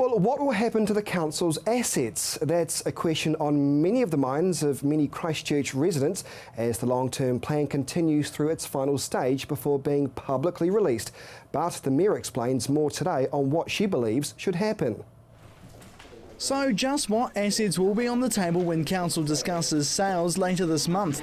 Well, what will happen to the council's assets? That's a question on many of the minds of many Christchurch residents as the long-term plan continues through its final stage before being publicly released. But the Mayor explains more today on what she believes should happen. So just what assets will be on the table when Council discusses sales later this month?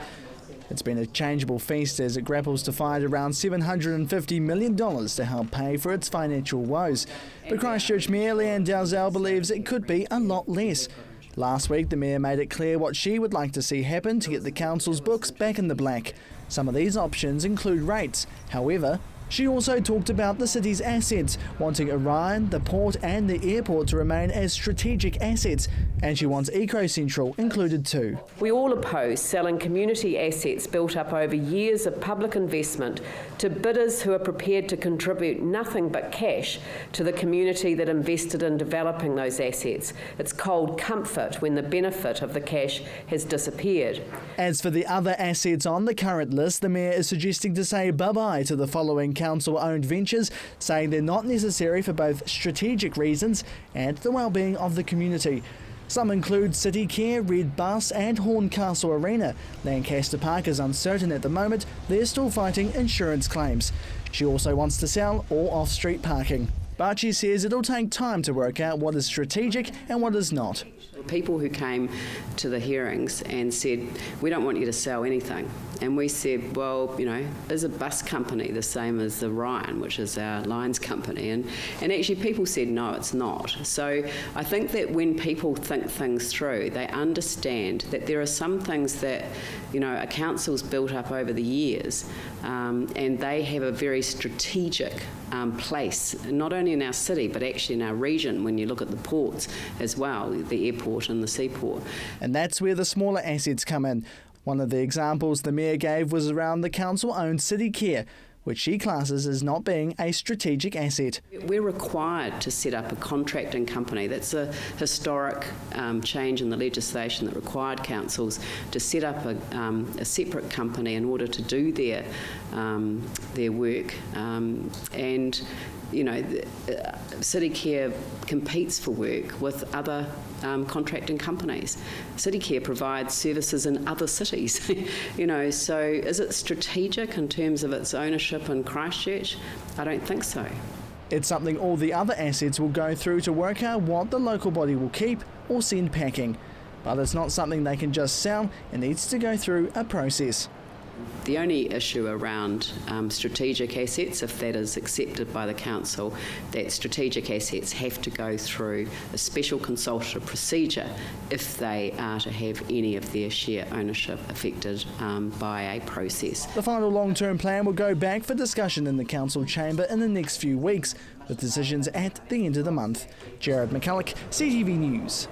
It's been a changeable feast as it grapples to find around $750 million to help pay for its financial woes. But Christchurch Mayor Leanne Dalzell believes it could be a lot less. Last week, the Mayor made it clear what she would like to see happen to get the Council's books back in the black. Some of these options include rates. However, she also talked about the city's assets, wanting Orion, the port and the airport to remain as strategic assets, and she wants EcoCentral included too. We all oppose selling community assets built up over years of public investment to bidders who are prepared to contribute nothing but cash to the community that invested in developing those assets. It's cold comfort when the benefit of the cash has disappeared. As for the other assets on the current list, the Mayor is suggesting to say bye-bye to the following council-owned ventures, saying they're not necessary for both strategic reasons and the well-being of the community. Some include City Care, Red Bus and Horncastle Arena. Lancaster Park is uncertain at the moment. They're still fighting insurance claims. She also wants to sell all off-street parking. But she says it'll take time to work out what is strategic and what is not. People who came to the hearings and said, we don't want you to sell anything. And we said, well, you know, is a bus company the same as the Ryan, which is our lines company? And actually people said, no, it's not. So I think that when people think things through, they understand that there are some things that, you know, a council's built up over the years, and they have a very strategic place, not only in our city, but actually in our region when you look at the ports as well, the airport and the seaport. And that's where the smaller assets come in. One of the examples the Mayor gave was around the council-owned City Care, which she classes as not being a strategic asset. We're required to set up a contracting company. That's a historic change in the legislation that required councils to set up a separate company in order to do their work. And you know, City Care competes for work with other contracting companies. City Care provides services in other cities, you know, so is it strategic in terms of its ownership in Christchurch? I don't think so. It's something all the other assets will go through to work out what the local body will keep or send packing. But it's not something they can just sell, it needs to go through a process. The only issue around strategic assets, if that is accepted by the council, that strategic assets have to go through a special consultative procedure if they are to have any of their share ownership affected by a process. The final long-term plan will go back for discussion in the council chamber in the next few weeks, with decisions at the end of the month. Jared McCulloch, CTV News.